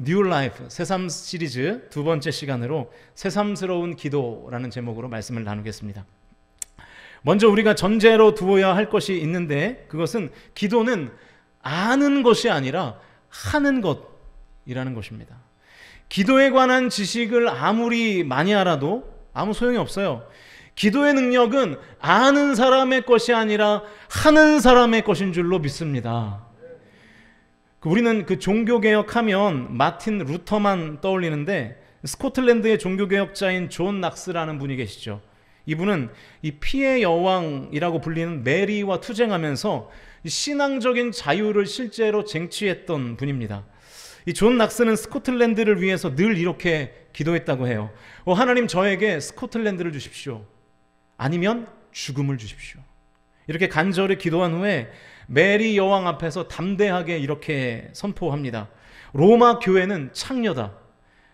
New Life 새삼 시리즈 두 번째 시간으로 새삼스러운 기도라는 제목으로 말씀을 나누겠습니다. 먼저 우리가 전제로 두어야 할 것이 있는데, 그것은 기도는 아는 것이 아니라 하는 것이라는 것입니다. 기도에 관한 지식을 아무리 많이 알아도 아무 소용이 없어요. 기도의 능력은 아는 사람의 것이 아니라 하는 사람의 것인 줄로 믿습니다. 우리는 그 종교개혁하면 마틴 루터만 떠올리는데, 스코틀랜드의 종교개혁자인 존 낙스라는 분이 계시죠. 이분은 이 피의 여왕이라고 불리는 메리와 투쟁하면서 신앙적인 자유를 실제로 쟁취했던 분입니다. 이 존 낙스는 스코틀랜드를 위해서 늘 이렇게 기도했다고 해요. 하나님, 저에게 스코틀랜드를 주십시오. 아니면 죽음을 주십시오. 이렇게 간절히 기도한 후에 메리 여왕 앞에서 담대하게 이렇게 선포합니다. 로마 교회는 창녀다.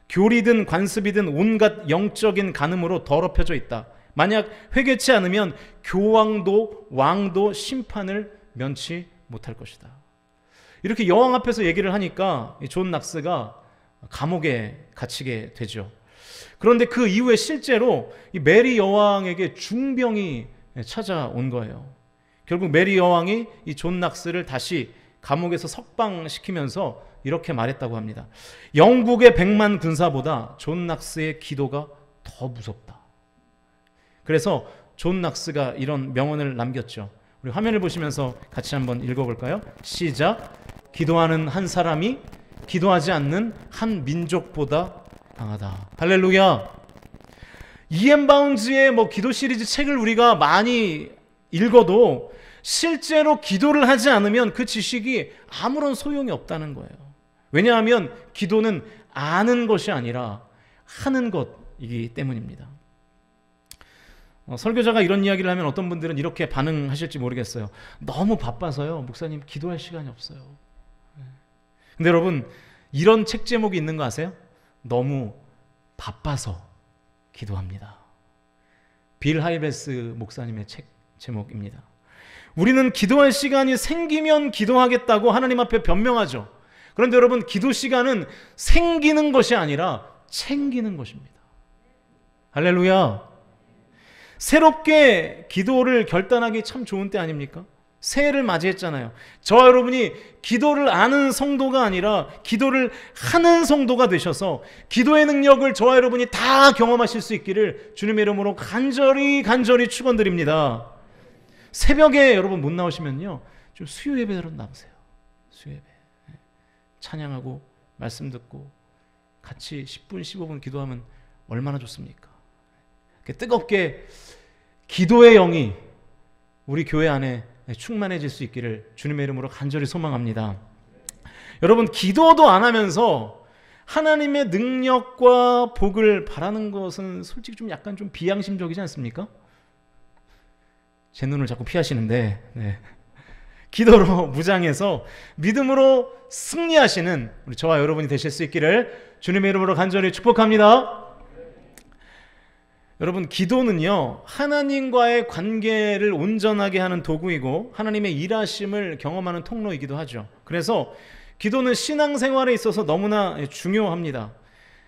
교리든 관습이든 온갖 영적인 간음으로 더럽혀져 있다. 만약 회개치 않으면 교황도 왕도 심판을 면치 못할 것이다. 이렇게 여왕 앞에서 얘기를 하니까 존 낙스가 감옥에 갇히게 되죠. 그런데 그 이후에 실제로 이 메리 여왕에게 중병이 찾아온 거예요. 결국 메리 여왕이 이 존 낙스를 다시 감옥에서 석방시키면서 이렇게 말했다고 합니다. 영국의 100만 군사보다 존 낙스의 기도가 더 무섭다. 그래서 존 낙스가 이런 명언을 남겼죠. 우리 화면을 보시면서 같이 한번 읽어볼까요? 시작. 기도하는 한 사람이 기도하지 않는 한 민족보다 강하다. 할렐루야. 이엠 바운즈의 기도 시리즈 책을 우리가 많이 읽어도 실제로 기도를 하지 않으면 그 지식이 아무런 소용이 없다는 거예요. 왜냐하면 기도는 아는 것이 아니라 하는 것이기 때문입니다. 설교자가 이런 이야기를 하면 어떤 분들은 이렇게 반응하실지 모르겠어요. 너무 바빠서요, 목사님 기도할 시간이 없어요. 근데 여러분, 이런 책 제목이 있는 거 아세요? 너무 바빠서 기도합니다. 빌 하이베스 목사님의 책 제목입니다. 우리는 기도할 시간이 생기면 기도하겠다고 하나님 앞에 변명하죠. 그런데 여러분, 기도 시간은 생기는 것이 아니라 챙기는 것입니다. 할렐루야. 새롭게 기도를 결단하기 참 좋은 때 아닙니까? 새해를 맞이했잖아요. 저와 여러분이 기도를 아는 성도가 아니라 기도를 하는 성도가 되셔서 기도의 능력을 저와 여러분이 다 경험하실 수 있기를 주님의 이름으로 간절히 축원드립니다. 새벽에 여러분 못 나오시면요, 좀 수요 예배로 나오세요. 수요 예배. 찬양하고 말씀 듣고 같이 10분 15분 기도하면 얼마나 좋습니까? 뜨겁게 기도의 영이 우리 교회 안에 충만해질 수 있기를 주님의 이름으로 간절히 소망합니다. 여러분, 기도도 안 하면서 하나님의 능력과 복을 바라는 것은 솔직히 좀 약간 좀 비양심적이지 않습니까? 제 눈을 자꾸 피하시는데, 네. 기도로 무장해서 믿음으로 승리하시는 우리 저와 여러분이 되실 수 있기를 주님의 이름으로 간절히 축복합니다. 여러분, 기도는요, 하나님과의 관계를 온전하게 하는 도구이고 하나님의 일하심을 경험하는 통로이기도 하죠. 그래서 기도는 신앙생활에 있어서 너무나 중요합니다.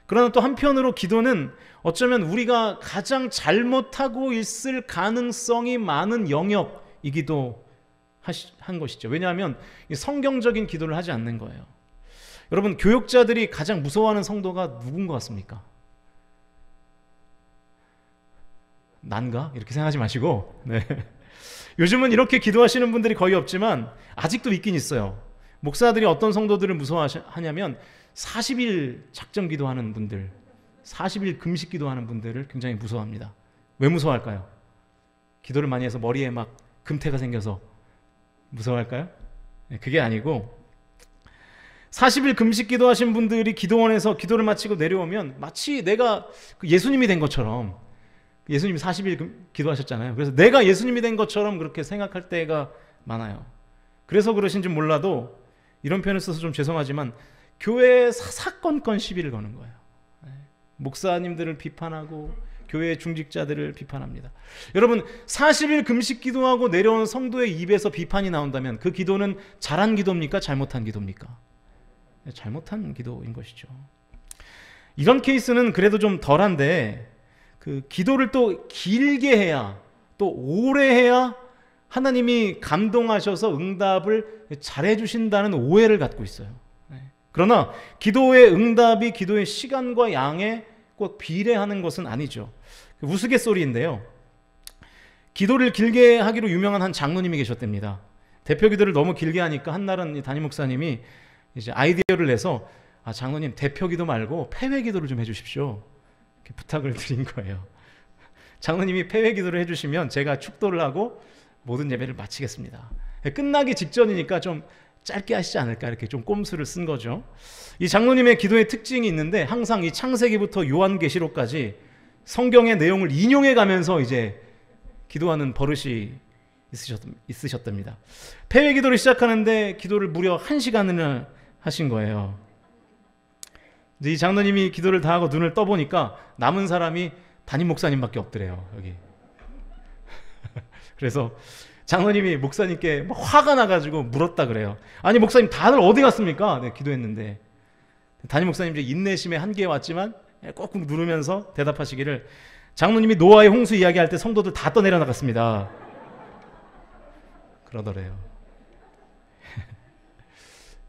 그러나 또 한편으로 기도는 어쩌면 우리가 가장 잘못하고 있을 가능성이 많은 영역이기도 한 것이죠. 왜냐하면 성경적인 기도를 하지 않는 거예요. 여러분, 교육자들이 가장 무서워하는 성도가 누군 것 같습니까? 난가? 이렇게 생각하지 마시고, 네. 요즘은 이렇게 기도하시는 분들이 거의 없지만 아직도 있긴 있어요. 목사들이 어떤 성도들을 무서워하냐면 40일 작정 기도하는 분들, 40일 금식 기도하는 분들을 굉장히 무서워합니다. 왜 무서워할까요? 기도를 많이 해서 머리에 막 금태가 생겨서 무서워할까요? 네, 그게 아니고 40일 금식 기도하신 분들이 기도원에서 기도를 마치고 내려오면 마치 내가 예수님이 된 것처럼, 예수님이 40일 기도하셨잖아요. 그래서 내가 예수님이 된 것처럼 그렇게 생각할 때가 많아요. 그래서 그러신지 몰라도 이런 표현을 써서 좀 죄송하지만 교회에 사사건건 시비를 거는 거예요. 목사님들을 비판하고 교회 중직자들을 비판합니다. 여러분, 40일 금식 기도하고 내려온 성도의 입에서 비판이 나온다면 그 기도는 잘한 기도입니까? 잘못한 기도입니까? 잘못한 기도인 것이죠. 이런 케이스는 그래도 좀 덜한데 그 기도를 또 길게 해야 또 오래 해야 하나님이 감동하셔서 응답을 잘해 주신다는 오해를 갖고 있어요. 그러나 기도의 응답이 기도의 시간과 양에 꼭 비례하는 것은 아니죠. 우스갯소리인데요. 기도를 길게 하기로 유명한 한 장로님이 계셨답니다. 대표 기도를 너무 길게 하니까 한날은 이 담임 목사님이 이제 아이디어를 내서 장로님 대표 기도 말고 폐회 기도를 좀 해주십시오. 이렇게 부탁을 드린 거예요. 장로님이 폐회 기도를 해주시면 제가 축도를 하고 모든 예배를 마치겠습니다. 끝나기 직전이니까 좀 짧게 하시지 않을까 이렇게 좀 꼼수를 쓴 거죠. 이 장로님의 기도의 특징이 있는데 항상 이 창세기부터 요한계시록까지 성경의 내용을 인용해 가면서 이제 기도하는 버릇이 있으셨답니다. 폐회 기도를 시작하는데 기도를 무려 1시간을 하신 거예요. 이제 이 장로님이 기도를 다 하고 눈을 떠보니까 남은 사람이 담임 목사님밖에 없더래요, 여기. 그래서 장로님이 목사님께 막 화가 나가지고 물었다 그래요. 아니 목사님 다들 어디 갔습니까? 네, 기도했는데. 담임 목사님 이제 인내심의 한계에 왔지만 꾹꾹 누르면서 대답하시기를 장로님이 노아의 홍수 이야기할 때 성도들 다 떠내려 나갔습니다. 그러더래요.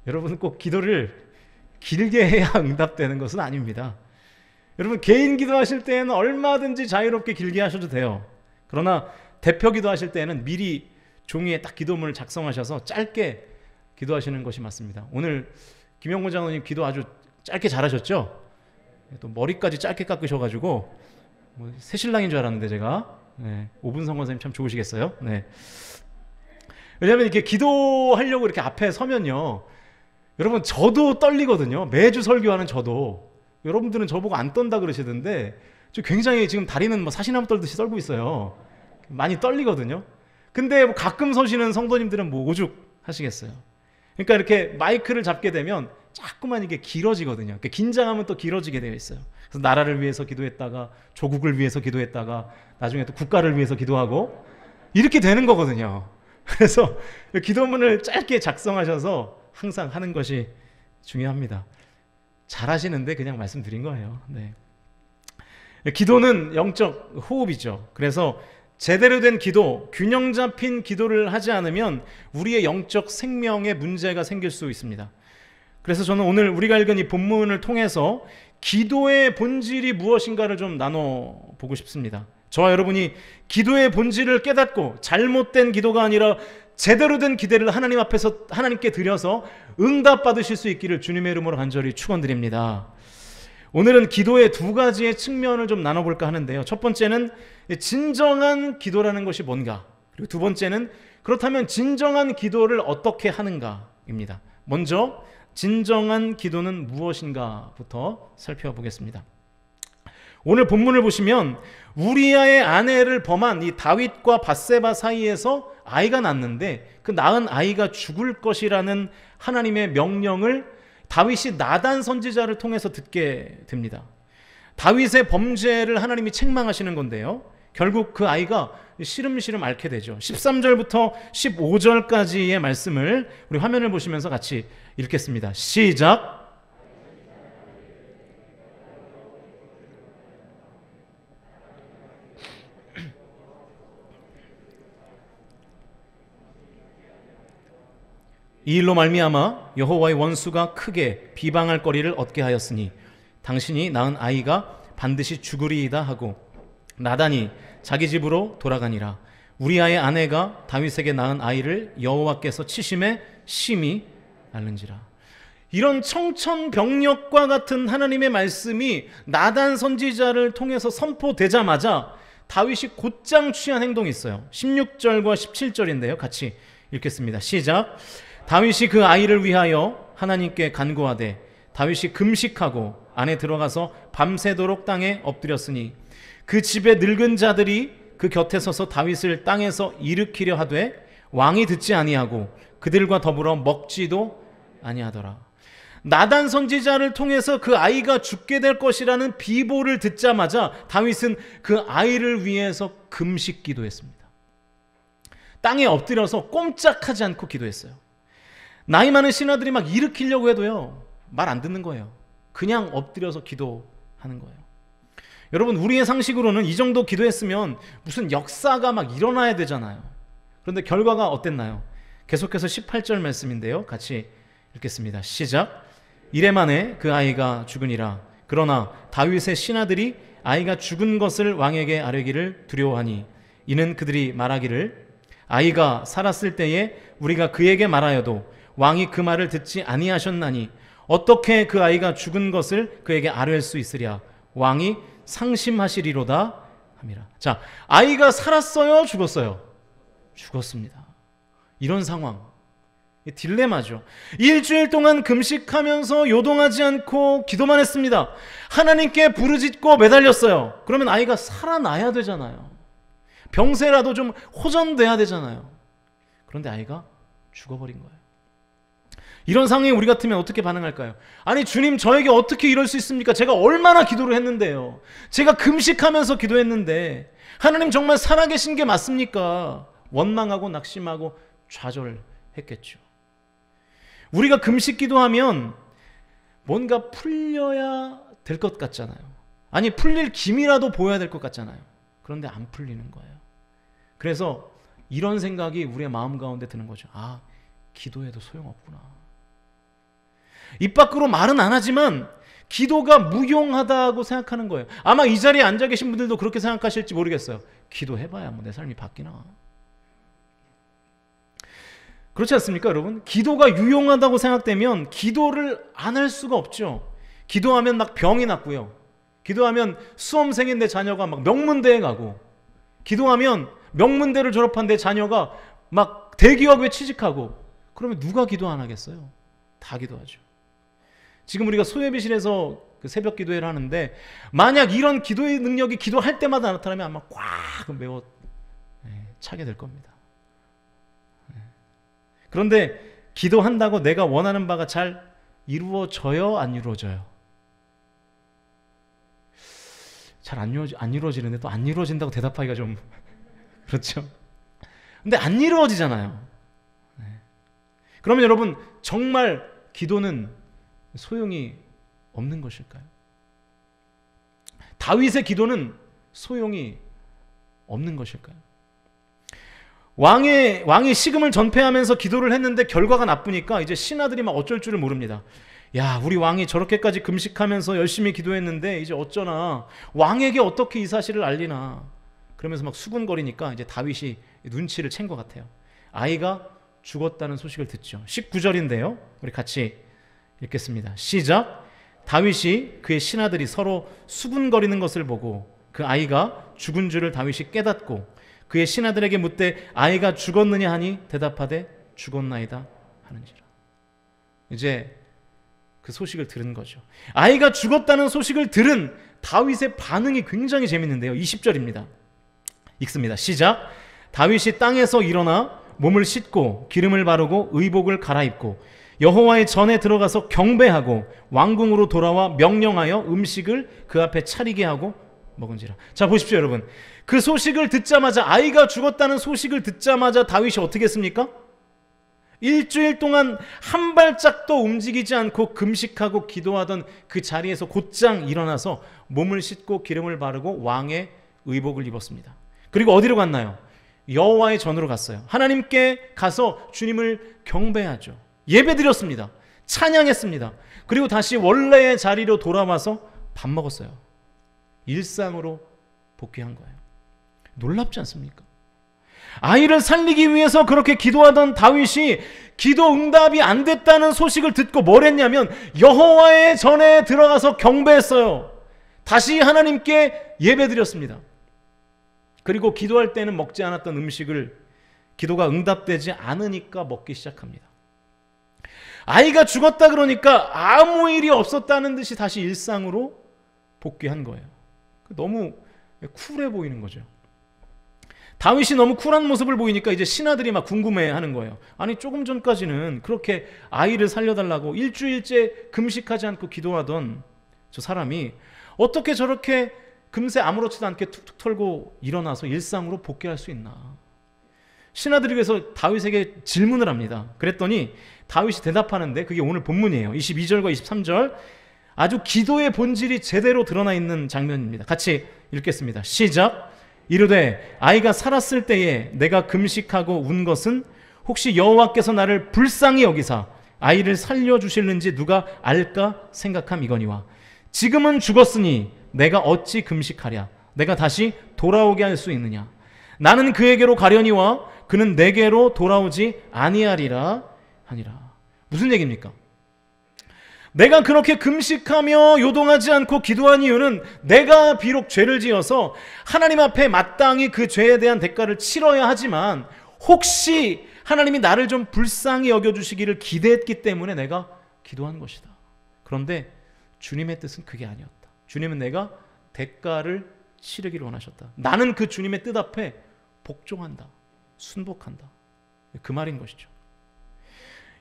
여러분 꼭 기도를 길게 해야 응답되는 것은 아닙니다. 여러분 개인 기도하실 때에는 얼마든지 자유롭게 길게 하셔도 돼요. 그러나 대표 기도하실 때는 미리 종이에 딱 기도문을 작성하셔서 짧게 기도하시는 것이 맞습니다. 오늘 김영곤 장로님 기도 아주 짧게 잘하셨죠? 또 머리까지 짧게 깎으셔가지고 새신랑인 줄 알았는데 제가 5분 선거사님 참 좋으시겠어요? 네. 왜냐하면 이렇게 기도하려고 이렇게 앞에 서면요, 여러분 저도 떨리거든요. 매주 설교하는 저도. 여러분들은 저보고 안 떤다 그러시던데 저 굉장히 지금 다리는 사시나무 떨듯이 떨고 있어요. 많이 떨리거든요. 근데 가끔 서시는 성도님들은 오죽 하시겠어요. 그러니까 이렇게 마이크를 잡게 되면 자꾸만 이게 길어지거든요. 그러니까 긴장하면 또 길어지게 되어 있어요. 그래서 나라를 위해서 기도했다가 조국을 위해서 기도했다가 나중에 또 국가를 위해서 기도하고 이렇게 되는 거거든요. 그래서 기도문을 짧게 작성하셔서 항상 하는 것이 중요합니다. 잘하시는데 그냥 말씀드린 거예요. 네. 기도는 영적 호흡이죠. 그래서 제대로 된 기도, 균형 잡힌 기도를 하지 않으면 우리의 영적 생명에 문제가 생길 수 있습니다. 그래서 저는 오늘 우리가 읽은 이 본문을 통해서 기도의 본질이 무엇인가를 좀 나눠보고 싶습니다. 저와 여러분이 기도의 본질을 깨닫고 잘못된 기도가 아니라 제대로 된 기대를 하나님 앞에서 하나님께 드려서 응답받으실 수 있기를 주님의 이름으로 간절히 축원드립니다. 오늘은 기도의 두 가지의 측면을 좀 나눠볼까 하는데요. 첫 번째는 진정한 기도라는 것이 뭔가, 그리고 두 번째는 그렇다면 진정한 기도를 어떻게 하는가입니다. 먼저 진정한 기도는 무엇인가부터 살펴보겠습니다. 오늘 본문을 보시면 우리아의 아내를 범한 이 다윗과 밧세바 사이에서 아이가 낳는데 그 낳은 아이가 죽을 것이라는 하나님의 명령을 다윗이 나단 선지자를 통해서 듣게 됩니다. 다윗의 범죄를 하나님이 책망하시는 건데요. 결국 그 아이가 시름시름 앓게 되죠. 13절부터 15절까지의 말씀을 우리 화면을 보시면서 같이 읽겠습니다. 시작. 이 일로 말미암아 여호와의 원수가 크게 비방할 거리를 얻게 하였으니 당신이 낳은 아이가 반드시 죽으리이다 하고 나단이 자기 집으로 돌아가니라. 우리아의 아내가 다윗에게 낳은 아이를 여호와께서 치심에 심히 앓는지라. 이런 청천벽력과 같은 하나님의 말씀이 나단 선지자를 통해서 선포되자마자 다윗이 곧장 취한 행동이 있어요. 16절과 17절인데요. 같이 읽겠습니다. 시작. 다윗이 그 아이를 위하여 하나님께 간구하되 다윗이 금식하고 안에 들어가서 밤새도록 땅에 엎드렸으니 그 집의 늙은 자들이 그 곁에 서서 다윗을 땅에서 일으키려 하되 왕이 듣지 아니하고 그들과 더불어 먹지도 아니하더라. 나단 선지자를 통해서 그 아이가 죽게 될 것이라는 비보를 듣자마자 다윗은 그 아이를 위해서 금식 기도했습니다. 땅에 엎드려서 꼼짝하지 않고 기도했어요. 나이 많은 신하들이 막 일으키려고 해도요, 말 안 듣는 거예요. 그냥 엎드려서 기도하는 거예요. 여러분, 우리의 상식으로는 이 정도 기도했으면 무슨 역사가 막 일어나야 되잖아요. 그런데 결과가 어땠나요? 계속해서 18절 말씀인데요, 같이 읽겠습니다. 시작. 이래 만에 그 아이가 죽으니라. 그러나 다윗의 신하들이 아이가 죽은 것을 왕에게 아뢰기를 두려워하니 이는 그들이 말하기를 아이가 살았을 때에 우리가 그에게 말하여도 왕이 그 말을 듣지 아니하셨나니 어떻게 그 아이가 죽은 것을 그에게 아뢰할 수 있으랴. 왕이 상심하시리로다 함이라. 자, 아이가 살았어요, 죽었어요? 죽었습니다. 이런 상황, 딜레마죠. 일주일 동안 금식하면서 요동하지 않고 기도만 했습니다. 하나님께 부르짖고 매달렸어요. 그러면 아이가 살아나야 되잖아요. 병세라도 좀 호전돼야 되잖아요. 그런데 아이가 죽어버린 거예요. 이런 상황에 우리 같으면 어떻게 반응할까요? 아니, 주님, 저에게 어떻게 이럴 수 있습니까? 제가 얼마나 기도를 했는데요. 제가 금식하면서 기도했는데 하나님 정말 살아계신 게 맞습니까? 원망하고 낙심하고 좌절했겠죠. 우리가 금식 기도하면 뭔가 풀려야 될 것 같잖아요. 아니, 풀릴 기미라도 보여야 될 것 같잖아요. 그런데 안 풀리는 거예요. 그래서 이런 생각이 우리의 마음 가운데 드는 거죠. 아, 기도해도 소용없구나. 입 밖으로 말은 안 하지만 기도가 무용하다고 생각하는 거예요. 아마 이 자리에 앉아 계신 분들도 그렇게 생각하실지 모르겠어요. 기도해봐야 뭐 내 삶이 바뀌나. 그렇지 않습니까, 여러분? 기도가 유용하다고 생각되면 기도를 안 할 수가 없죠. 기도하면 막 병이 낫고요. 기도하면 수험생인 내 자녀가 막 명문대에 가고, 기도하면 명문대를 졸업한 내 자녀가 막 대기업에 취직하고. 그러면 누가 기도 안 하겠어요? 다 기도하죠. 지금 우리가 소예비실에서 그 새벽 기도회를 하는데 만약 이런 기도의 능력이 기도할 때마다 나타나면 아마 꽉 메워 차게 될 겁니다. 그런데 기도한다고 내가 원하는 바가 잘 이루어져요? 안 이루어져요? 잘 안 이루어지는데 또 안 이루어진다고 대답하기가 좀 그렇죠? 근데 안 이루어지잖아요. 그러면 여러분, 정말 기도는 소용이 없는 것일까요? 다윗의 기도는 소용이 없는 것일까요? 왕이 식음을 전폐하면서 기도를 했는데 결과가 나쁘니까 이제 신하들이 막 어쩔 줄을 모릅니다. 야, 우리 왕이 저렇게까지 금식하면서 열심히 기도했는데 이제 어쩌나, 왕에게 어떻게 이 사실을 알리나. 그러면서 막 수군거리니까 이제 다윗이 눈치를 챈 것 같아요. 아이가 죽었다는 소식을 듣죠. 19절인데요. 우리 같이 읽겠습니다. 시작. 다윗이 그의 신하들이 서로 수군거리는 것을 보고 그 아이가 죽은 줄을 다윗이 깨닫고 그의 신하들에게 묻되 아이가 죽었느냐 하니 대답하되 죽었나이다 하는지라. 이제 그 소식을 들은 거죠. 아이가 죽었다는 소식을 들은 다윗의 반응이 굉장히 재밌는데요. 20절입니다. 읽습니다. 시작. 다윗이 땅에서 일어나 몸을 씻고 기름을 바르고 의복을 갈아입고 여호와의 전에 들어가서 경배하고 왕궁으로 돌아와 명령하여 음식을 그 앞에 차리게 하고 먹은지라. 자, 보십시오, 여러분. 그 소식을 듣자마자, 아이가 죽었다는 소식을 듣자마자 다윗이 어떻게 했습니까? 일주일 동안 한 발짝도 움직이지 않고 금식하고 기도하던 그 자리에서 곧장 일어나서 몸을 씻고 기름을 바르고 왕의 의복을 입었습니다. 그리고 어디로 갔나요? 여호와의 전으로 갔어요. 하나님께 가서 주님을 경배하죠. 예배드렸습니다. 찬양했습니다. 그리고 다시 원래의 자리로 돌아와서 밥 먹었어요. 일상으로 복귀한 거예요. 놀랍지 않습니까? 아이를 살리기 위해서 그렇게 기도하던 다윗이 기도 응답이 안 됐다는 소식을 듣고 뭘 했냐면 여호와의 전에 들어가서 경배했어요. 다시 하나님께 예배드렸습니다. 그리고 기도할 때는 먹지 않았던 음식을 기도가 응답되지 않으니까 먹기 시작합니다. 아이가 죽었다 그러니까 아무 일이 없었다는 듯이 다시 일상으로 복귀한 거예요. 너무 쿨해 보이는 거죠. 다윗이 너무 쿨한 모습을 보이니까 이제 신하들이 막 궁금해하는 거예요. 아니, 조금 전까지는 그렇게 아이를 살려달라고 일주일째 금식하지 않고 기도하던 저 사람이 어떻게 저렇게 금세 아무렇지도 않게 툭툭 털고 일어나서 일상으로 복귀할 수 있나. 신하들이 그래서 다윗에게 질문을 합니다. 그랬더니 다윗이 대답하는데 그게 오늘 본문이에요. 22절과 23절 아주 기도의 본질이 제대로 드러나 있는 장면입니다. 같이 읽겠습니다. 시작. 이르되 아이가 살았을 때에 내가 금식하고 운 것은 혹시 여호와께서 나를 불쌍히 여기사 아이를 살려주실는지 누가 알까 생각함이거니와 지금은 죽었으니 내가 어찌 금식하랴 내가 다시 돌아오게 할 수 있느냐 나는 그에게로 가려니와 그는 내게로 돌아오지 아니하리라 하니라. 무슨 얘기입니까? 내가 그렇게 금식하며 요동하지 않고 기도한 이유는 내가 비록 죄를 지어서 하나님 앞에 마땅히 그 죄에 대한 대가를 치러야 하지만 혹시 하나님이 나를 좀 불쌍히 여겨주시기를 기대했기 때문에 내가 기도한 것이다. 그런데 주님의 뜻은 그게 아니었다. 주님은 내가 대가를 치르기를 원하셨다. 나는 그 주님의 뜻 앞에 복종한다. 순복한다. 그 말인 것이죠.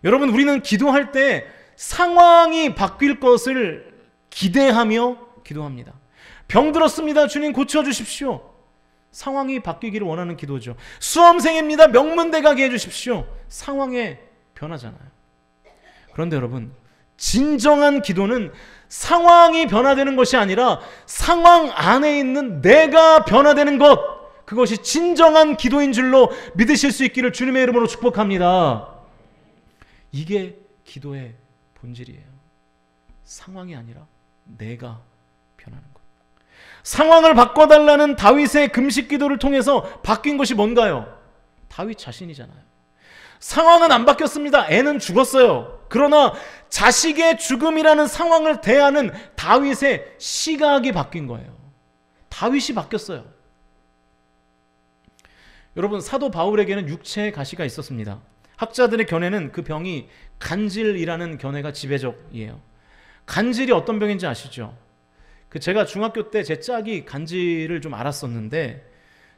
여러분, 우리는 기도할 때 상황이 바뀔 것을 기대하며 기도합니다. 병 들었습니다. 주님 고쳐주십시오. 상황이 바뀌기를 원하는 기도죠. 수험생입니다. 명문대 가게 해주십시오. 상황에 변하잖아요. 그런데 여러분, 진정한 기도는 상황이 변화되는 것이 아니라 상황 안에 있는 내가 변화되는 것, 그것이 진정한 기도인 줄로 믿으실 수 있기를 주님의 이름으로 축복합니다. 이게 기도의 본질이에요. 상황이 아니라 내가 변하는 것. 상황을 바꿔달라는 다윗의 금식 기도를 통해서 바뀐 것이 뭔가요? 다윗 자신이잖아요. 상황은 안 바뀌었습니다. 애는 죽었어요. 그러나 자식의 죽음이라는 상황을 대하는 다윗의 시각이 바뀐 거예요. 다윗이 바뀌었어요. 여러분, 사도 바울에게는 육체의 가시가 있었습니다. 학자들의 견해는 그 병이 간질이라는 견해가 지배적이에요. 간질이 어떤 병인지 아시죠? 제가 중학교 때 제 짝이 간질을 좀 알았었는데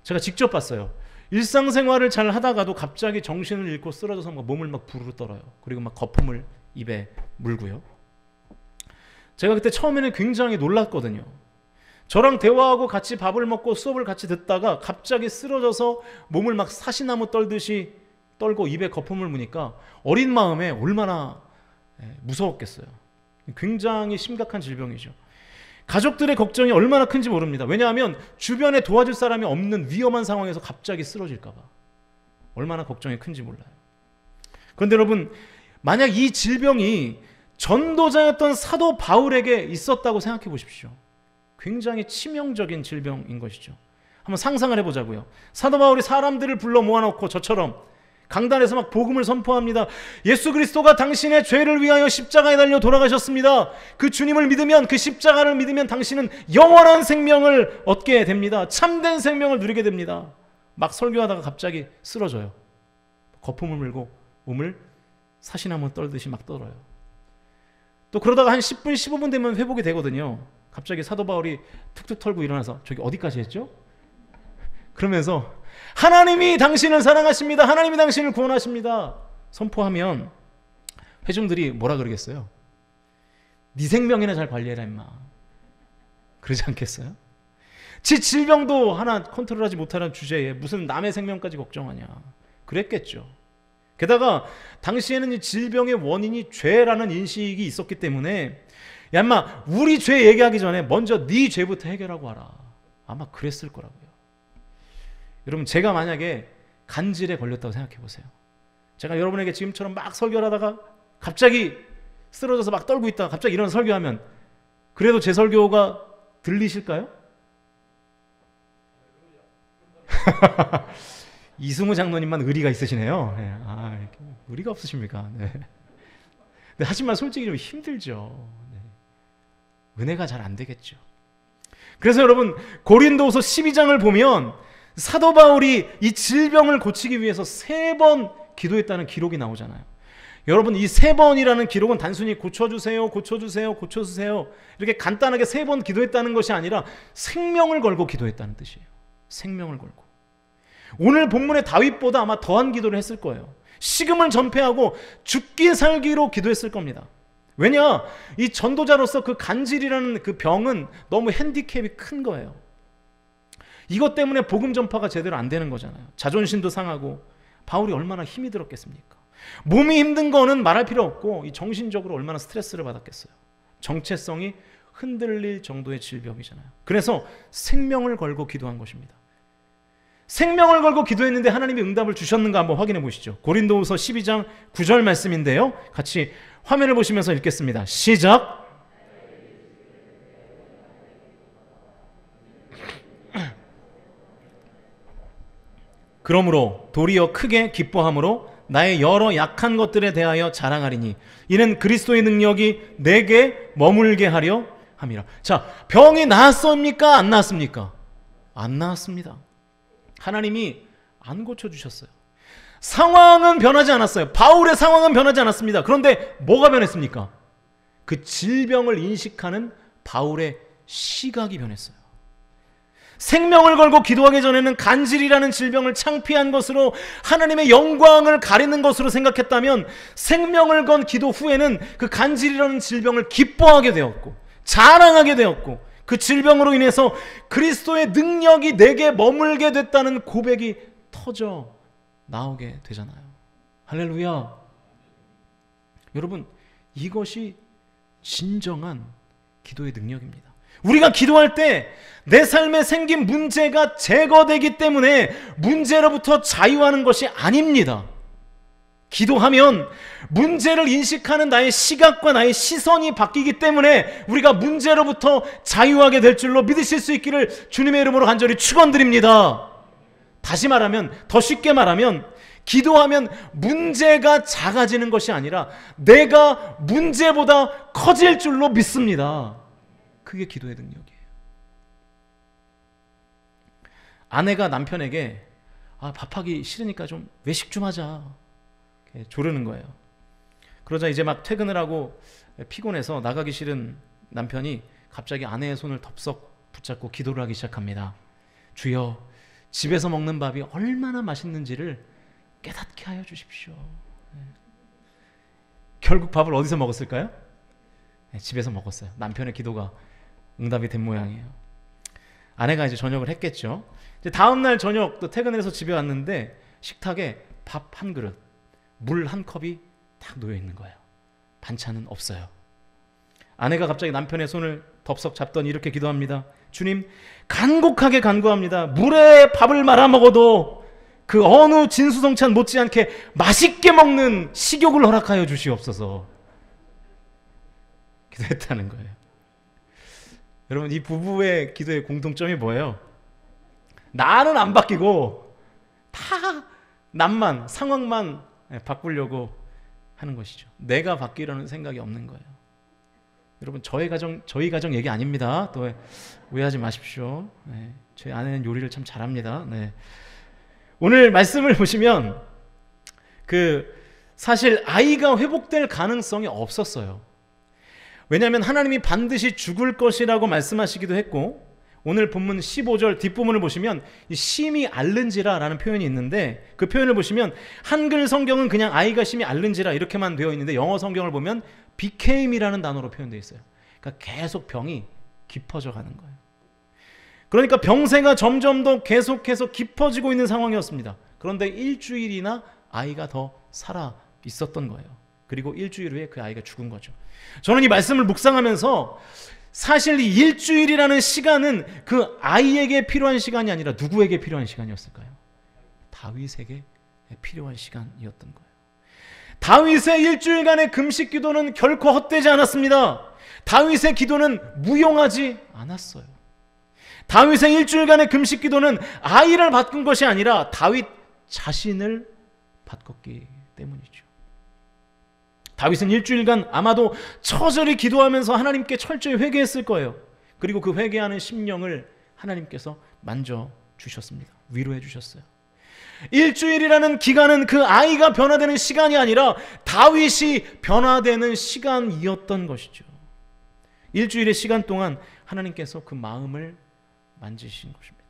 제가 직접 봤어요. 일상생활을 잘 하다가도 갑자기 정신을 잃고 쓰러져서 몸을 막 부르르 떨어요. 그리고 막 거품을 입에 물고요. 제가 그때 처음에는 굉장히 놀랐거든요. 저랑 대화하고 같이 밥을 먹고 수업을 같이 듣다가 갑자기 쓰러져서 몸을 막 사시나무 떨듯이 떨고 입에 거품을 무니까 어린 마음에 얼마나 무서웠겠어요. 굉장히 심각한 질병이죠. 가족들의 걱정이 얼마나 큰지 모릅니다. 왜냐하면 주변에 도와줄 사람이 없는 위험한 상황에서 갑자기 쓰러질까 봐 얼마나 걱정이 큰지 몰라요. 그런데 여러분, 만약 이 질병이 전도자였던 사도 바울에게 있었다고 생각해 보십시오. 굉장히 치명적인 질병인 것이죠. 한번 상상을 해보자고요. 사도 바울이 사람들을 불러 모아놓고 저처럼 강단에서 막 복음을 선포합니다. 예수 그리스도가 당신의 죄를 위하여 십자가에 달려 돌아가셨습니다. 그 주님을 믿으면, 그 십자가를 믿으면 당신은 영원한 생명을 얻게 됩니다. 참된 생명을 누리게 됩니다. 막 설교하다가 갑자기 쓰러져요. 거품을 물고 몸을 사시나무 떨듯이 막 떨어요. 또 그러다가 한 10분 15분 되면 회복이 되거든요. 갑자기 사도 바울이 툭툭 털고 일어나서 저기 어디까지 했죠? 그러면서 하나님이 당신을 사랑하십니다. 하나님이 당신을 구원하십니다. 선포하면 회중들이 뭐라 그러겠어요? 네 생명이나 잘 관리해라 임마. 그러지 않겠어요? 지 질병도 하나 컨트롤하지 못하는 주제에 무슨 남의 생명까지 걱정하냐. 그랬겠죠. 게다가 당시에는 이 질병의 원인이 죄라는 인식이 있었기 때문에 야 임마 우리 죄 얘기하기 전에 먼저 네 죄부터 해결하고 와라. 아마 그랬을 거라고요. 여러분, 제가 만약에 간질에 걸렸다고 생각해 보세요. 제가 여러분에게 지금처럼 막 설교를 하다가 갑자기 쓰러져서 막 떨고 있다가 갑자기 일어나서 설교하면 그래도 제 설교가 들리실까요? 이승우 장로님만 의리가 있으시네요. 네. 의리가 없으십니까? 네. 근데 하지만 솔직히 좀 힘들죠. 네. 은혜가 잘 안 되겠죠. 그래서 여러분, 고린도후서 12장을 보면 사도 바울이 이 질병을 고치기 위해서 3번 기도했다는 기록이 나오잖아요. 여러분, 이 3번이라는 기록은 단순히 고쳐주세요, 고쳐주세요, 고쳐주세요 이렇게 간단하게 3번 기도했다는 것이 아니라 생명을 걸고 기도했다는 뜻이에요. 생명을 걸고. 오늘 본문의 다윗보다 아마 더한 기도를 했을 거예요. 식음을 전폐하고 죽기 살기로 기도했을 겁니다. 왜냐? 이 전도자로서 그 간질이라는 그 병은 너무 핸디캡이 큰 거예요. 이것 때문에 복음 전파가 제대로 안 되는 거잖아요. 자존심도 상하고 바울이 얼마나 힘이 들었겠습니까? 몸이 힘든 거는 말할 필요 없고 이 정신적으로 얼마나 스트레스를 받았겠어요. 정체성이 흔들릴 정도의 질병이잖아요. 그래서 생명을 걸고 기도한 것입니다. 생명을 걸고 기도했는데 하나님이 응답을 주셨는가 한번 확인해 보시죠. 고린도후서 12장 9절 말씀인데요. 같이 화면을 보시면서 읽겠습니다. 시작. 그러므로 도리어 크게 기뻐함으로 나의 여러 약한 것들에 대하여 자랑하리니 이는 그리스도의 능력이 내게 머물게 하려 함이라. 자, 병이 나았습니까? 안 나았습니까? 안 나았습니다. 하나님이 안 고쳐주셨어요. 상황은 변하지 않았어요. 바울의 상황은 변하지 않았습니다. 그런데 뭐가 변했습니까? 그 질병을 인식하는 바울의 시각이 변했어요. 생명을 걸고 기도하기 전에는 간질이라는 질병을 창피한 것으로 하나님의 영광을 가리는 것으로 생각했다면 생명을 건 기도 후에는 그 간질이라는 질병을 기뻐하게 되었고 자랑하게 되었고 그 질병으로 인해서 그리스도의 능력이 내게 머물게 됐다는 고백이 터져 나오게 되잖아요. 할렐루야. 여러분, 이것이 진정한 기도의 능력입니다. 우리가 기도할 때 내 삶에 생긴 문제가 제거되기 때문에 문제로부터 자유하는 것이 아닙니다. 기도하면 문제를 인식하는 나의 시각과 나의 시선이 바뀌기 때문에 우리가 문제로부터 자유하게 될 줄로 믿으실 수 있기를 주님의 이름으로 간절히 축원드립니다. 다시 말하면, 더 쉽게 말하면 기도하면 문제가 작아지는 것이 아니라 내가 문제보다 커질 줄로 믿습니다. 그게 기도의 능력이에요. 아내가 남편에게 밥하기 싫으니까 좀 외식 좀 하자 조르는 거예요. 그러자 이제 막 퇴근을 하고 피곤해서 나가기 싫은 남편이 갑자기 아내의 손을 덥석 붙잡고 기도를 하기 시작합니다. 주여, 집에서 먹는 밥이 얼마나 맛있는지를 깨닫게 하여 주십시오. 결국 밥을 어디서 먹었을까요? 집에서 먹었어요. 남편의 기도가 응답이 된 모양이에요. 아내가 이제 저녁을 했겠죠. 이제 다음날 저녁 또 퇴근을 해서 집에 왔는데 식탁에 밥 한 그릇, 물 한 컵이 딱 놓여 있는 거예요. 반찬은 없어요. 아내가 갑자기 남편의 손을 덥석 잡더니 이렇게 기도합니다. 주님, 간곡하게 간구합니다. 물에 밥을 말아 먹어도 그 어느 진수성찬 못지않게 맛있게 먹는 식욕을 허락하여 주시옵소서. 기도했다는 거예요. 여러분, 이 부부의 기도의 공통점이 뭐예요? 나는 안 바뀌고 다 남만, 상황만 바꾸려고 하는 것이죠. 내가 바뀌려는 생각이 없는 거예요. 여러분, 저희 가정 얘기 아닙니다. 또 오해하지 마십시오. 네, 저희 아내는 요리를 참 잘합니다. 네. 오늘 말씀을 보시면 사실 아이가 회복될 가능성이 없었어요. 왜냐하면 하나님이 반드시 죽을 것이라고 말씀하시기도 했고, 오늘 본문 15절 뒷부분을 보시면 이 심히 앓는지라 라는 표현이 있는데, 그 표현을 보시면 한글 성경은 그냥 아이가 심히 앓는지라 이렇게만 되어 있는데 영어 성경을 보면 became이라는 단어로 표현되어 있어요. 그러니까 계속 병이 깊어져 가는 거예요. 그러니까 병세가 점점 더 계속해서 깊어지고 있는 상황이었습니다. 그런데 일주일이나 아이가 더 살아 있었던 거예요. 그리고 일주일 후에 그 아이가 죽은 거죠. 저는 이 말씀을 묵상하면서 사실 이 일주일이라는 시간은 그 아이에게 필요한 시간이 아니라 누구에게 필요한 시간이었을까요? 다윗에게 필요한 시간이었던 거예요. 다윗의 일주일간의 금식 기도는 결코 헛되지 않았습니다. 다윗의 기도는 무용하지 않았어요. 다윗의 일주일간의 금식 기도는 아이를 바꾼 것이 아니라 다윗 자신을 바꿨기 때문이죠. 다윗은 일주일간 아마도 처절히 기도하면서 하나님께 철저히 회개했을 거예요. 그리고 그 회개하는 심령을 하나님께서 만져주셨습니다. 위로해 주셨어요. 일주일이라는 기간은 그 아이가 변화되는 시간이 아니라 다윗이 변화되는 시간이었던 것이죠. 일주일의 시간 동안 하나님께서 그 마음을 만지신 것입니다.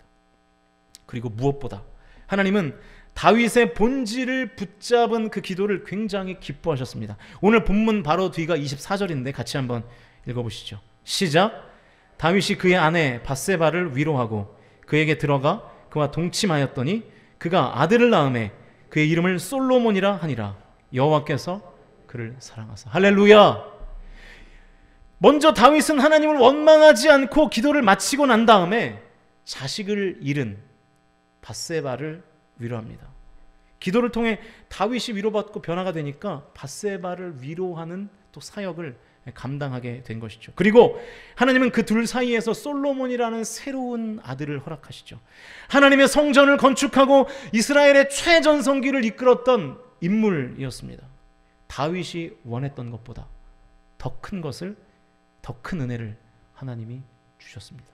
그리고 무엇보다 하나님은 다윗의 본질을 붙잡은 그 기도를 굉장히 기뻐하셨습니다. 오늘 본문 바로 뒤가 24절인데 같이 한번 읽어보시죠. 시작. 다윗이 그의 아내 밧세바를 위로하고 그에게 들어가 그와 동침하였더니 그가 아들을 낳음에 그의 이름을 솔로몬이라 하니라. 여호와께서 그를 사랑하사. 할렐루야. 먼저 다윗은 하나님을 원망하지 않고 기도를 마치고 난 다음에 자식을 잃은 밧세바를 위로합니다. 기도를 통해 다윗이 위로받고 변화가 되니까 밧세바를 위로하는 또 사역을 감당하게 된 것이죠. 그리고 하나님은 그 둘 사이에서 솔로몬이라는 새로운 아들을 허락하시죠. 하나님의 성전을 건축하고 이스라엘의 최전성기를 이끌었던 인물이었습니다. 다윗이 원했던 것보다 더 큰 것을, 더 큰 은혜를 하나님이 주셨습니다.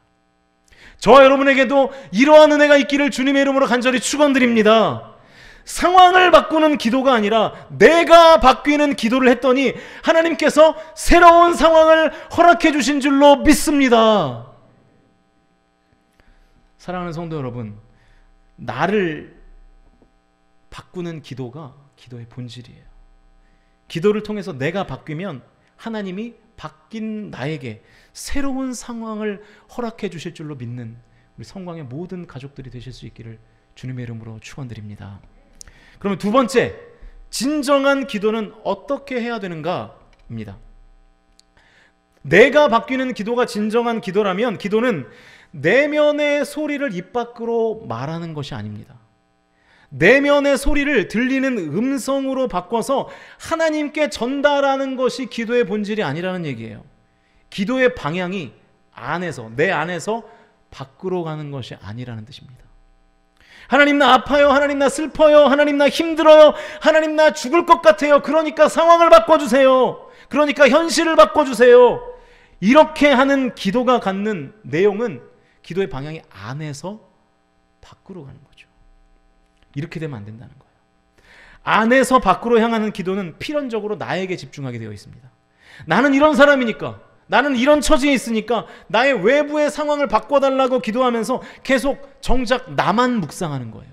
저와 여러분에게도 이러한 은혜가 있기를 주님의 이름으로 간절히 축원드립니다. 상황을 바꾸는 기도가 아니라 내가 바뀌는 기도를 했더니 하나님께서 새로운 상황을 허락해 주신 줄로 믿습니다. 사랑하는 성도 여러분, 나를 바꾸는 기도가 기도의 본질이에요. 기도를 통해서 내가 바뀌면 하나님이 바뀐 나에게 새로운 상황을 허락해 주실 줄로 믿는 우리 성광의 모든 가족들이 되실 수 있기를 주님의 이름으로 축원드립니다. 그러면 두 번째, 진정한 기도는 어떻게 해야 되는가입니다. 내가 바뀌는 기도가 진정한 기도라면 기도는 내면의 소리를 입 밖으로 말하는 것이 아닙니다. 내면의 소리를 들리는 음성으로 바꿔서 하나님께 전달하는 것이 기도의 본질이 아니라는 얘기예요. 기도의 방향이 안에서, 내 안에서 밖으로 가는 것이 아니라는 뜻입니다. 하나님 나 아파요, 하나님 나 슬퍼요, 하나님 나 힘들어요, 하나님 나 죽을 것 같아요, 그러니까 상황을 바꿔주세요, 그러니까 현실을 바꿔주세요, 이렇게 하는 기도가 갖는 내용은 기도의 방향이 안에서 밖으로 가는 거죠. 이렇게 되면 안 된다는 거예요. 안에서 밖으로 향하는 기도는 필연적으로 나에게 집중하게 되어 있습니다. 나는 이런 사람이니까, 나는 이런 처지에 있으니까 나의 외부의 상황을 바꿔달라고 기도하면서 계속 정작 나만 묵상하는 거예요.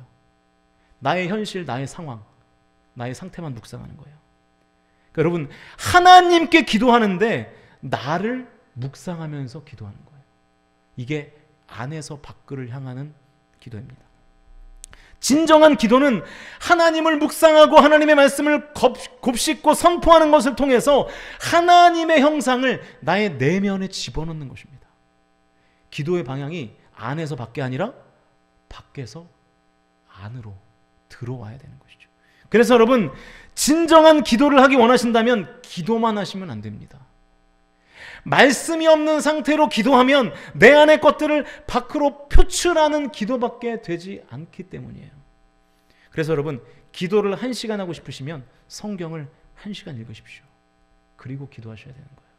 나의 현실, 나의 상황, 나의 상태만 묵상하는 거예요. 그러니까 여러분, 하나님께 기도하는데 나를 묵상하면서 기도하는 거예요. 이게 안에서 밖을 향하는 기도입니다. 진정한 기도는 하나님을 묵상하고 하나님의 말씀을 곱씹고 선포하는 것을 통해서 하나님의 형상을 나의 내면에 집어넣는 것입니다. 기도의 방향이 안에서 밖이 아니라 밖에서 안으로 들어와야 되는 것이죠. 그래서 여러분, 진정한 기도를 하기 원하신다면 기도만 하시면 안 됩니다. 말씀이 없는 상태로 기도하면 내 안의 것들을 밖으로 표출하는 기도밖에 되지 않기 때문이에요. 그래서 여러분, 기도를 1시간 하고 싶으시면 성경을 1시간 읽으십시오. 그리고 기도하셔야 되는 거예요.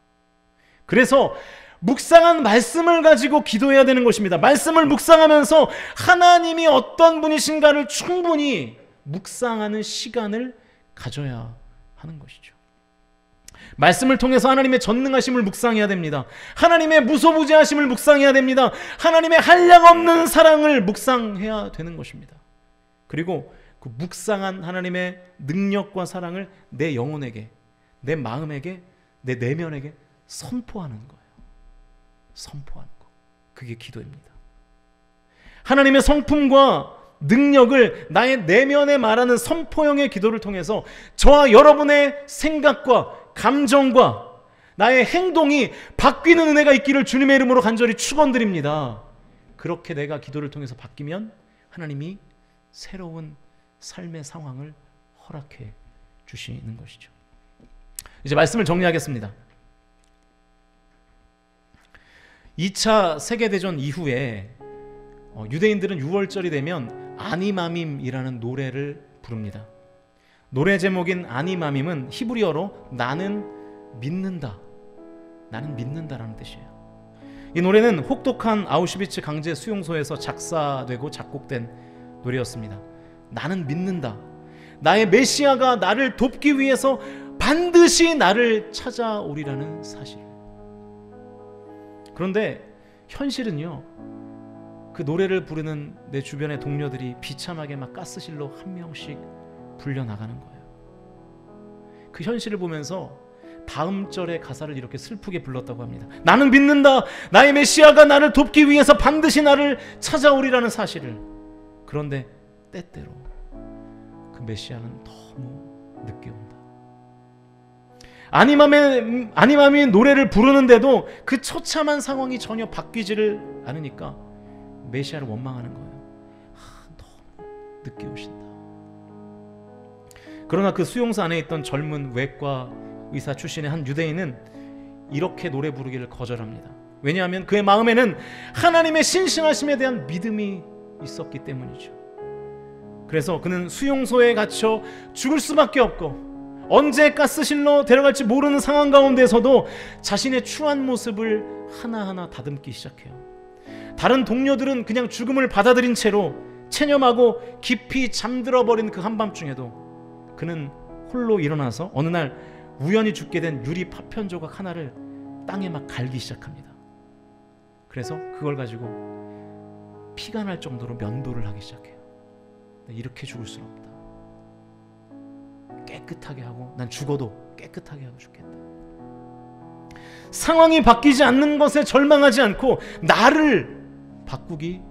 그래서 묵상한 말씀을 가지고 기도해야 되는 것입니다. 말씀을 묵상하면서 하나님이 어떤 분이신가를 충분히 묵상하는 시간을 가져야 하는 것이죠. 말씀을 통해서 하나님의 전능하심을 묵상해야 됩니다. 하나님의 무소부재하심을 묵상해야 됩니다. 하나님의 한량없는 사랑을 묵상해야 되는 것입니다. 그리고 그 묵상한 하나님의 능력과 사랑을 내 영혼에게, 내 마음에게, 내 내면에게 선포하는 거예요. 선포하는 거. 그게 기도입니다. 하나님의 성품과 능력을 나의 내면에 말하는 선포형의 기도를 통해서 저와 여러분의 생각과 감정과 나의 행동이 바뀌는 은혜가 있기를 주님의 이름으로 간절히 축원드립니다. 그렇게 내가 기도를 통해서 바뀌면 하나님이 새로운 삶의 상황을 허락해 주시는 것이죠. 이제 말씀을 정리하겠습니다. 2차 세계대전 이후에 유대인들은 6월절이 되면 아니마밈이라는 노래를 부릅니다. 노래 제목인 아니마밈은 히브리어로 나는 믿는다, 나는 믿는다라는 뜻이에요. 이 노래는 혹독한 아우슈비츠 강제 수용소에서 작사되고 작곡된 노래였습니다. 나는 믿는다, 나의 메시아가 나를 돕기 위해서 반드시 나를 찾아오리라는 사실. 그런데 현실은요, 그 노래를 부르는 내 주변의 동료들이 비참하게 막 가스실로 한 명씩 불려나가는 거예요. 그 현실을 보면서 다음 절의 가사를 이렇게 슬프게 불렀다고 합니다. 나는 믿는다, 나의 메시아가 나를 돕기 위해서 반드시 나를 찾아오리라는 사실을. 그런데 때때로 그 메시아는 너무 늦게 온다. 아니맘의 노래를 부르는데도 그 처참한 상황이 전혀 바뀌지를 않으니까 메시아를 원망하는 거예요. 너무 늦게 오신다. 그러나 그 수용소 안에 있던 젊은 외과 의사 출신의 한 유대인은 이렇게 노래 부르기를 거절합니다. 왜냐하면 그의 마음에는 하나님의 신실하심에 대한 믿음이 있었기 때문이죠. 그래서 그는 수용소에 갇혀 죽을 수밖에 없고 언제 가스실로 데려갈지 모르는 상황 가운데서도 자신의 추한 모습을 하나하나 다듬기 시작해요. 다른 동료들은 그냥 죽음을 받아들인 채로 체념하고 깊이 잠들어 버린 그 한밤중에도 그는 홀로 일어나서 어느 날 우연히 죽게 된 유리 파편 조각 하나를 땅에 막 갈기 시작합니다. 그래서 그걸 가지고 피가 날 정도로 면도를 하기 시작해요. 이렇게 죽을 수는 없다. 깨끗하게 하고, 난 죽어도 깨끗하게 하고 죽겠다. 상황이 바뀌지 않는 것에 절망하지 않고 나를 바꾸기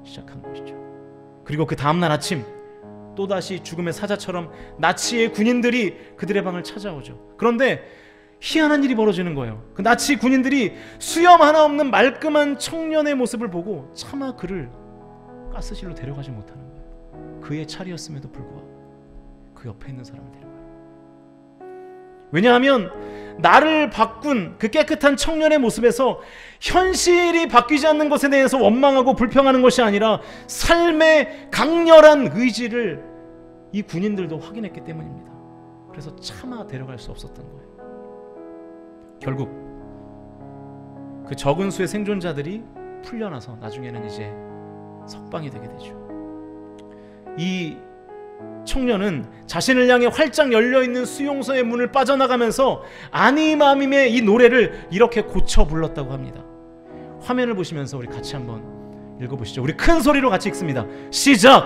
시작한 것이죠. 그리고 그 다음날 아침 또다시 죽음의 사자처럼 나치의 군인들이 그들의 방을 찾아오죠. 그런데 희한한 일이 벌어지는 거예요. 그 나치 군인들이 수염 하나 없는 말끔한 청년의 모습을 보고 차마 그를 가스실로 데려가지 못하는 거예요. 그의 차례였음에도 불구하고 그 옆에 있는 사람을 데려가요. 왜냐하면 나를 바꾼 그 깨끗한 청년의 모습에서 현실이 바뀌지 않는 것에 대해서 원망하고 불평하는 것이 아니라 삶의 강렬한 의지를 이 군인들도 확인했기 때문입니다. 그래서 차마 데려갈 수 없었던 거예요. 결국 그 적은 수의 생존자들이 풀려나서 나중에는 이제 석방이 되게 되죠. 이 청년은 자신을 향해 활짝 열려있는 수용소의 문을 빠져나가면서 아니마밈의 이 노래를 이렇게 고쳐 불렀다고 합니다. 화면을 보시면서 우리 같이 한번 읽어보시죠. 우리 큰 소리로 같이 읽습니다. 시작!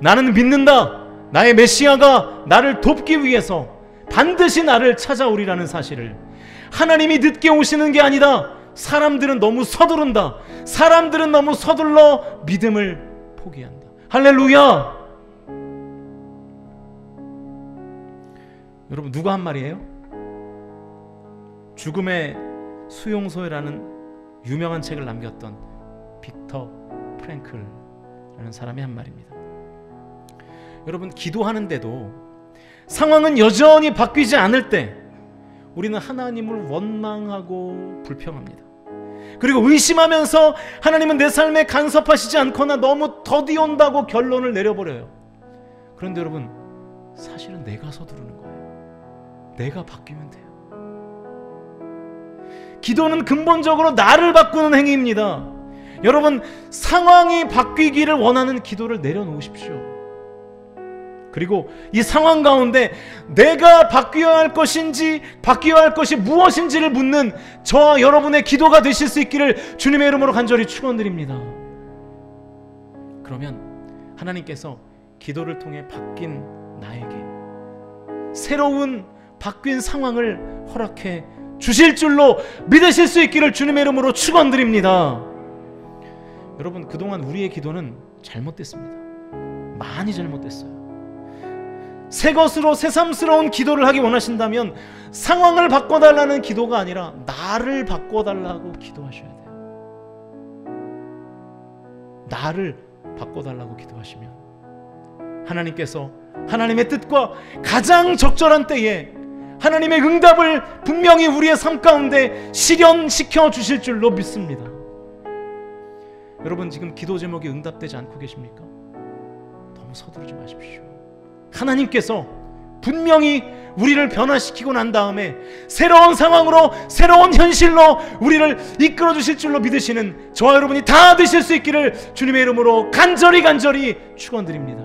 나는 믿는다. 나의 메시아가 나를 돕기 위해서 반드시 나를 찾아오리라는 사실을. 하나님이 늦게 오시는 게 아니다. 사람들은 너무 서두른다. 사람들은 너무 서둘러 믿음을 포기한다. 할렐루야! 여러분, 누가 한 말이에요? 죽음의 수용소라는 유명한 책을 남겼던 빅터 프랭클라는 사람이 한 말입니다. 여러분, 기도하는데도 상황은 여전히 바뀌지 않을 때 우리는 하나님을 원망하고 불평합니다. 그리고 의심하면서 하나님은 내 삶에 간섭하시지 않거나 너무 더디온다고 결론을 내려버려요. 그런데 여러분, 사실은 내가 서두르는 거예요. 내가 바뀌면 돼요. 기도는 근본적으로 나를 바꾸는 행위입니다. 여러분, 상황이 바뀌기를 원하는 기도를 내려놓으십시오. 그리고 이 상황 가운데 내가 바뀌어야 할 것인지, 바뀌어야 할 것이 무엇인지를 묻는 저와 여러분의 기도가 되실 수 있기를 주님의 이름으로 간절히 축원드립니다. 그러면 하나님께서 기도를 통해 바뀐 나에게 새로운 바뀐 상황을 허락해 주실 줄로 믿으실 수 있기를 주님의 이름으로 축원드립니다. 여러분, 그동안 우리의 기도는 잘못됐습니다. 많이 잘못됐어요. 새 것으로 새삼스러운 기도를 하기 원하신다면 상황을 바꿔달라는 기도가 아니라 나를 바꿔달라고 기도하셔야 돼요. 나를 바꿔달라고 기도하시면 하나님께서 하나님의 뜻과 가장 적절한 때에 하나님의 응답을 분명히 우리의 삶 가운데 실현시켜 주실 줄로 믿습니다. 여러분, 지금 기도 제목이 응답되지 않고 계십니까? 너무 서두르지 마십시오. 하나님께서 분명히 우리를 변화시키고 난 다음에 새로운 상황으로, 새로운 현실로 우리를 이끌어 주실 줄로 믿으시는 저와 여러분이 다 되실 수 있기를 주님의 이름으로 간절히 축원드립니다.